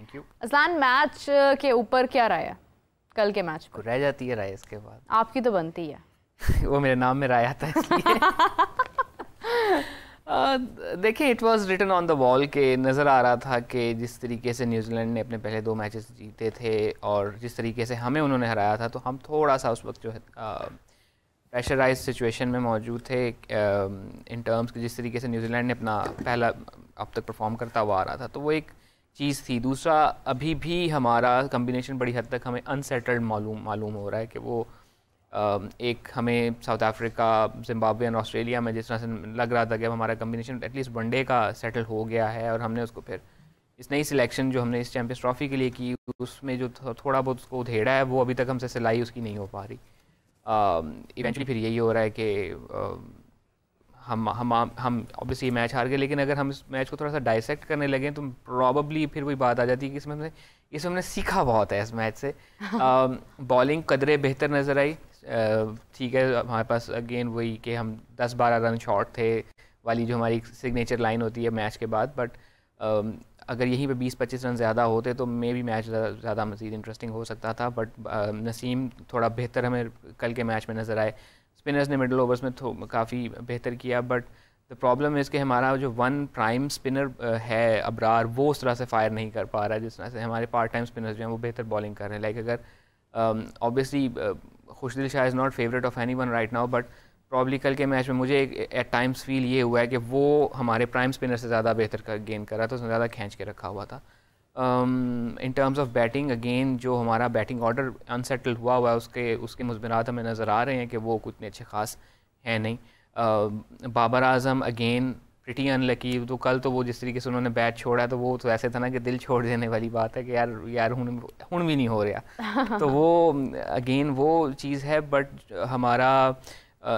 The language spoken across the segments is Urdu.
Thank you. اسلان میچ کے اوپر کیا رائے ہے کل کے میچ کو؟ رہ جاتی ہے رائے اس کے بعد. آپ کی تو بنتی ہے. وہ میرے نام میں رائے آتا ہے اس لیے. دیکھیں اٹ واز ریٹن آن دا وال کہ نظر آ رہا تھا کہ جس طریقے سے نیوزی لینڈ نے اپنے پہلے 2 میچز جیتے تھے اور جس طریقے سے ہمیں انہوں نے ہرایا تھا تو ہم تھوڑا سا اس وقت جو ہے پریشرائز سچویشن میں موجود تھے ان ٹرمز کہ جس طریقے سے نیوزی لینڈ نے اپنا پہلا اب تک پرفارم کرتا ہوا آ رہا تھا تو وہ ایک چیز تھی. دوسرا ابھی بھی ہمارا کمبینیشن بڑی حد تک ہمیں انسیٹلڈ معلوم ہو رہا ہے کہ وہ ایک ہمیں ساؤتھ افریقہ زمبابوے اور آسٹریلیا میں جس طرح سے لگ رہا تھا کہ اب ہمارا combination at least one day کا سیٹل ہو گیا ہے اور ہم نے اس کو پھر اس نئی سلیکشن جو ہم نے اس چیمپئنز ٹرافی کے لیے کی اس میں جو تھوڑا بہت اس کو ادھیڑا ہے وہ ابھی تک ہم سے سلائی اس کی نہیں ہو پا رہی. ایونچولی پھر یہی ہو رہا ہے کہ ہم obviously میچ ہار گئے لیکن اگر ہم اس میچ کو تھوڑا سا ڈائسیکٹ کرنے لگیں تو پرابیبلی پھر وہی بات آ جاتی ہے کہ اس میں ہم نے سیکھا بہت ہے اس میچ سے. بالنگ قدرے بہتر نظر آئی. ٹھیک ہے ہمارے پاس اگین وہی کہ ہم 10-12 رن شارٹ تھے والی جو ہماری سگنیچر لائن ہوتی ہے میچ کے بعد, بٹ اگر یہیں پہ 20-25 رن زیادہ ہوتے تو مے بھی میچ زیادہ مزید انٹرسٹنگ ہو سکتا تھا. بٹ نسیم تھوڑا بہتر ہمیں کل کے میچ میں نظر آئے. اسپنرز نے مڈل اوورس میں کافی بہتر کیا, بٹ دا پرابلم از کہ ہمارا جو ون پرائم اسپنر ہے ابرار وہ اس طرح سے فائر نہیں کر پا رہا ہے جس طرح سے ہمارے پارٹ ٹائم اسپنرز جو ہیں وہ بہتر بالنگ کر رہے ہیں. لائک اگر obviously Khushdil Shah is not favourite of any one right now, but probably کل کے میچ میں مجھے ایٹ ٹائمس فیل یہ ہوا ہے کہ وہ ہمارے پرائم اسپنر سے زیادہ بہتر گین کر رہا تھا, اس نے زیادہ کھینچ کے رکھا ہوا تھا. In terms of batting again جو ہمارا بیٹنگ آرڈر انسیٹلڈ ہوا ہے اس کے مضمرات ہمیں نظر آ رہے ہیں کہ وہ کتنے اچھے خاص ہیں نہیں. بابر اعظم اگین پریٹی ان لکی. تو کل تو وہ جس طریقے سے انہوں نے بیٹ چھوڑا تو وہ تو ایسے تھا نا کہ دل چھوڑ دینے والی بات ہے کہ یار ہن بھی نہیں ہو رہا. تو وہ اگین وہ چیز ہے, بٹ ہمارا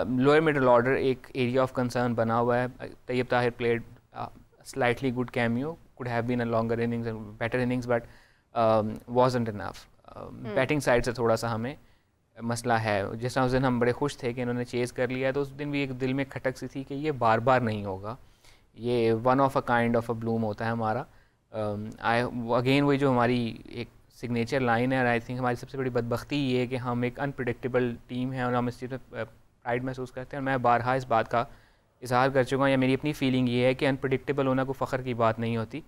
لوئر مڈل آرڈر ایک ایریا آف کنسرن بنا ہوا ہے. Tayyab Tahir played slightly good cameo, could have been a longer innings and better innings, but wasn't enough. Batting side سے تھوڑا سا ہمیں مسئلہ ہے. جس طرح اس دن ہم بڑے خوش تھے کہ انہوں نے چیز کر لیا تو اس دن بھی ایک دل میں کھٹک سی تھی کہ یہ بار بار نہیں ہوگا, یہ one of a kind of a bloom ہوتا ہے ہمارا. اگین وہی جو ہماری ایک سگنیچر لائن ہے, اور آئی تھنک ہماری سب سے بڑی بدبختی یہ ہے کہ ہم ایک انپریڈکٹیبل ٹیم ہیں اور ہم اس چیز میں پرائڈ محسوس کرتے ہیں. اور میں بارہا اس بات کا اظہار کر چکا ہوں, یا میری اپنی فیلنگ یہ ہے کہ انپریڈکٹیبل ہونا کوئی فخر کی بات نہیں ہوتی,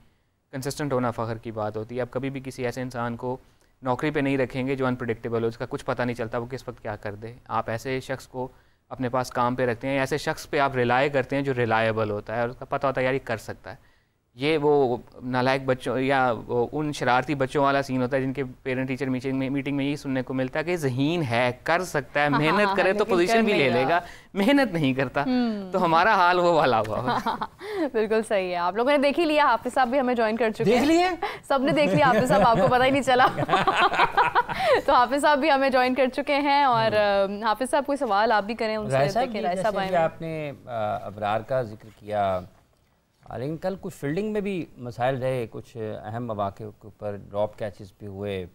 کنسسٹنٹ ہونا فخر کی بات ہوتی ہے. آپ کبھی بھی کسی ایسے انسان کو نوکری پہ نہیں رکھیں گے جو انپریڈکٹیبل ہو, اس کا کچھ پتہ نہیں چلتا وہ کس وقت کیا کر دے. آپ ایسے شخص کو اپنے پاس کام پہ رکھتے ہیں, ایسے شخص پہ آپ ریلائی کرتے ہیں جو ریلائبل ہوتا ہے اور اس کا پتہ ہوتا ہے یار یہ کر سکتا ہے. یہ وہ نالائق بچوں یا ان شرارتی بچوں والا سین ہوتا ہے جن کے پیرنٹ ٹیچر میٹنگ میں یہی سننے کو ملتا ہے کہ ذہین ہے, کر سکتا ہے, محنت کرے تو پوزیشن بھی لے لے گا, محنت نہیں کرتا. تو ہمارا حال وہ والا ہوا. بالکل صحیح ہے. آپ لوگوں نے دیکھ ہی لیا, حافظ صاحب بھی ہمیں جوائن کر چکے ہیں. دیکھ لیے سب نے دیکھ لیا حافظ صاحب, آپ کو پتہ ہی نہیں چلا. تو حافظ صاحب بھی ہمیں جوائن کر چکے ہیں, اور حافظ صاحب کوئی سوال آپ بھی کریں ان سے. جیسے آپ نے ابرار کا ذکر کیا, لیکن کل کچھ فیلڈنگ میں بھی مسائل رہے, کچھ اہم مواقع کے اوپر ڈراپ کیچز بھی ہوئے,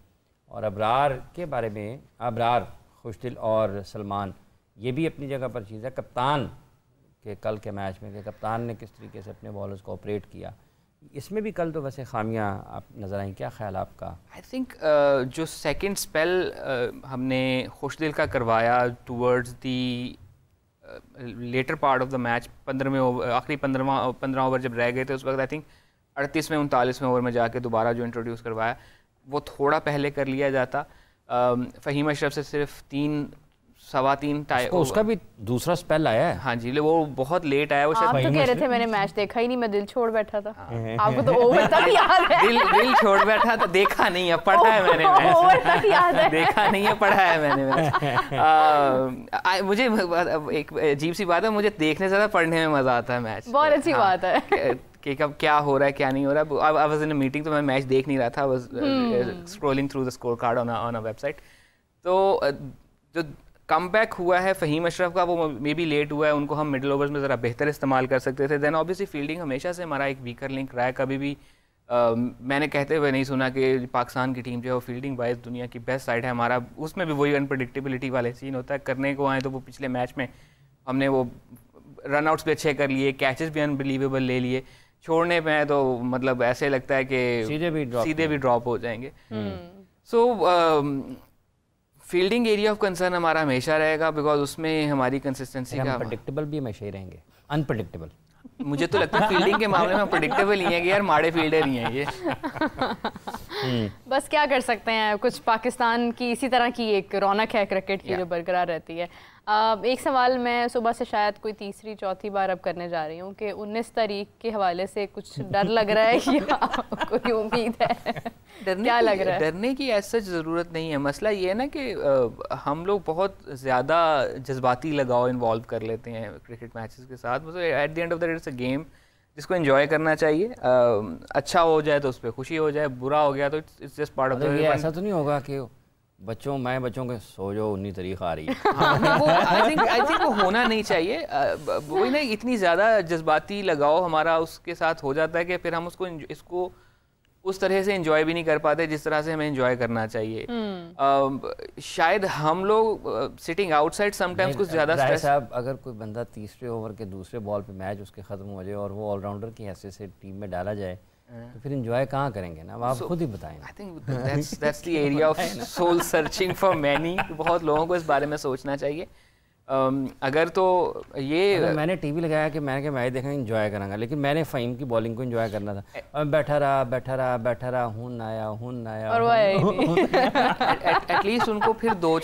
اور ابرار کے بارے میں ابرار خوشدل اور سلمان یہ بھی اپنی جگہ پر چیز ہے. کپتان کے کل کے میچ میں کہ کپتان نے کس طریقے سے اپنے بالرز کو آپریٹ کیا, اس میں بھی کل تو ویسے خامیاں آپ نظر آئیں, کیا خیال آپ کا؟ آئی تھنک جو سیکنڈ اسپیل ہم نے خوشدل کا کروایا towards the latter part of the match, 15ویں آخری 15 اوور جب رہ گئے تھے اس وقت آئی تھنک 38ویں 39ویں اوور میں جا کے دوبارہ جو انٹروڈیوس کروایا وہ تھوڑا پہلے کر لیا جاتا. فہیم اشرف سے صرف 3-3.25 اس کا بھی دوسرا اسپیل آیا ہے. ہاں جی, وہ بہت لیٹ آیا. وہ آپ تو کہہ رہے تھے میں نے میچ دیکھا ہی نہیں, میں دل چھوڑ بیٹھا تھا. آپ کو تو اوور تک یاد ہے. دل چھوڑ بیٹھا تھا, دیکھا نہیں ہے, پڑھا ہے میں نے, اوور تک یاد ہے, دیکھا نہیں ہے, پڑھا ہے میں نے. مجھے ایک عجیب سی بات ہے, مجھے دیکھنے سے زیادہ پڑھنے میں مزہ آتا ہے میچ. بہت اچھی بات ہے کہ کب کیا ہو رہا ہے کیا نہیں ہو رہا. I was in a meeting تو میں میچ دیکھ نہیں رہا تھا, I was scrolling through the scorecard on a website. تو جو کم بیک ہوا ہے فہیم اشرف کا وہ مے بی لیٹ ہوا ہے, ان کو ہم مڈل اوورز میں ذرا بہتر استعمال کر سکتے تھے. دین آبویسلی فیلڈنگ ہمیشہ سے ہمارا ایک ویکر لنک رہا ہے. کبھی بھی میں نے کہتے ہوئے نہیں سنا کہ پاکستان کی ٹیم جو ہے وہ فیلڈنگ وائز دنیا کی بیسٹ سائڈ ہے. ہمارا اس میں بھی وہی انپریڈکٹیبلٹی والے سین ہوتا ہے. کرنے کو آئیں تو وہ پچھلے میچ میں ہم نے وہ رن آؤٹس بھی اچھے کر لیے, کیچز بھی انبلیویبل لے لیے, چھوڑنے پہ ہیں تو مطلب ایسے لگتا ہے کہ سیدھے بھی ڈراپ ہو جائیں گے. سو فیلڈنگ ایریا آف کنسرن ہمارا ہمیشہ رہے گا بیکاز اس میں ہماری کنسسٹنسی کا پریڈکٹیبل بھی ہمیشہ ہی رہیں گے, انپریڈکٹیبل. مجھے تو لگتا ہے فیلڈنگ کے معاملے میں پریڈکٹیبل ہی ہیں کہ یار ماڑے فیلڈر ہی ہیں یہ. بس کیا کر سکتے ہیں, کچھ پاکستان کی اسی طرح کی ایک رونق ہے کرکٹ کی جو برقرار رہتی ہے. ایک سوال میں صبح سے شاید کوئی تیسری چوتھی بار اب کرنے جا رہی ہوں کہ 19 تاریخ کے حوالے سے کچھ ڈر لگ رہا ہے یا کوئی امید ہے؟ کیا لگ رہا ہے؟ ڈرنے کی ایسا ضرورت نہیں ہے. مسئلہ یہ ہے نا کہ ہم لوگ بہت زیادہ جذباتی لگاؤ انوالو کر لیتے ہیں کرکٹ میچز کے ساتھ. At the end of the day it's a game جس کو انجوائے کرنا چاہیے. اچھا ہو جائے تو اس پہ خوشی ہو جائے, برا ہو گیا تو it's just part of the. ایسا تو نہیں ہوگا کہ بچوں کے سو جو 19 تاریخ آ رہی ہے. آئی تھنک وہ ہونا نہیں چاہیے. وہی نا اتنی زیادہ جذباتی لگاؤ ہمارا اس کے ساتھ ہو جاتا ہے کہ پھر ہم اس کو اس طرح سے انجوائے بھی نہیں کر پاتے جس طرح سے ہمیں انجوائے کرنا چاہیے. شاید ہم لوگ sitting out side some times کچھ زیادہ اسٹریس. صاحب اگر کوئی بندہ تیسرے اوور کے دوسرے بال پہ میچ اس کے ختم ہو جائے اور وہ آل راؤنڈر کی حیثیت سے ٹیم میں ڈالا جائے تو پھر انجوائے کہاں کریں گے نا, آپ خود ہی بتائیں. I think that's the area of soul searching for many. بہت لوگوں کو اس بارے میں سوچنا چاہیے. اگر تو یہ میں نے ٹی وی لگایا کہ میں نے میچ دیکھا انجوائے کروں گا, لیکن میں نے فہیم کی بالنگ کو انجوائے کرنا تھا. بیٹھا رہا ہن آیا ایٹ لیسٹ ان کو پھر 2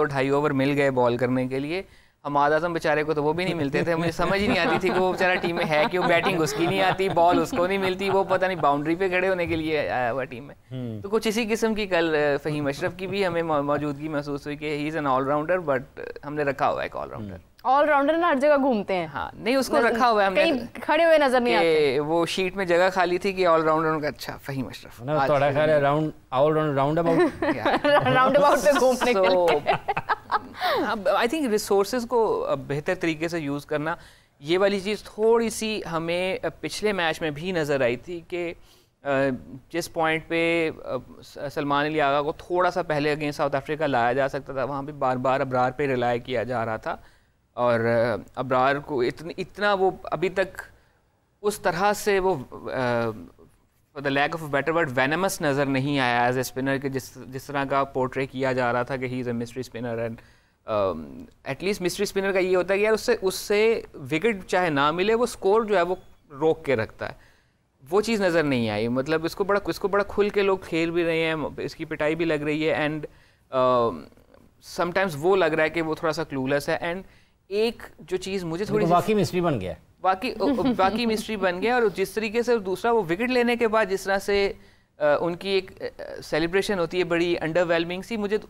ڈھائی اوور مل گئے بال کرنے کے لیے. حماد اعظم بیچارے کو تو وہ بھی نہیں ملتے تھے. مجھے سمجھ ہی نہیں آتی تھی کہ وہ بیچارہ ٹیم میں ہے کیوں. بیٹنگ اس کی نہیں آتی, بال اس کو نہیں ملتی, وہ پتہ نہیں باؤنڈری پہ کھڑے ہونے کے لیے آیا ہوا ٹیم میں. تو کچھ اسی قسم کی کل فہیم اشرف کی بھی ہمیں موجودگی محسوس ہوئی کہ he is an all-rounder, but ہم نے رکھا ہوا ہے ایک آل راؤنڈر. آل راؤنڈر نا ہر جگہ گھومتے ہیں. ہاں نہیں, اس کو رکھا ہوا ہے ہم نے, کھڑے ہوئے نظر نہیں آتے. وہ شیٹ میں جگہ خالی تھی کہ آل راؤنڈر کا. اچھا فہیم اشرف تھوڑا خیال ہے راؤنڈ اباؤٹ پہ گھومنے کے لیے. آئی تھنک ریسورسز کو بہتر طریقے سے یوز کرنا, یہ والی چیز تھوڑی سی ہمیں پچھلے میچ میں بھی نظر آئی تھی کہ جس پوائنٹ پہ سلمان علی آغا کو تھوڑا سا پہلے اگینسٹ ساؤتھ افریقہ لایا جا سکتا تھا, وہاں پہ بار بار ابرار پہ ریلائی کیا جا رہا تھا. اور ابرار کو اتنا وہ ابھی تک اس طرح سے وہ the lack of better word وینمس نظر نہیں آیا ایز اے اسپنر کہ جس طرح کا پورٹری کیا جا رہا تھا کہ he is a mystery spinner. And at least mystery spinner کا یہ ہوتا ہے کہ یار اس سے وکٹ چاہے نہ ملے وہ اسکور جو ہے وہ روک کے رکھتا ہے. وہ چیز نظر نہیں آئی. مطلب اس کو بڑا کھل کے لوگ کھیل بھی رہے ہیں, اس کی پٹائی بھی لگ رہی ہے. اینڈ سم ٹائمز وہ لگ رہا ہے کہ وہ تھوڑا سا کلولیس ہے. اینڈ ایک جو چیز مجھے تھوڑی واقعی مسٹری بن گیا, باقی مسٹری بن گیا. اور جس طریقے سے دوسرا وہ وکٹ لینے کے بعد جس طرح سے ان کی ایک سیلیبریشن ہوتی ہے بڑی انڈر ویلمنگ سی, مجھے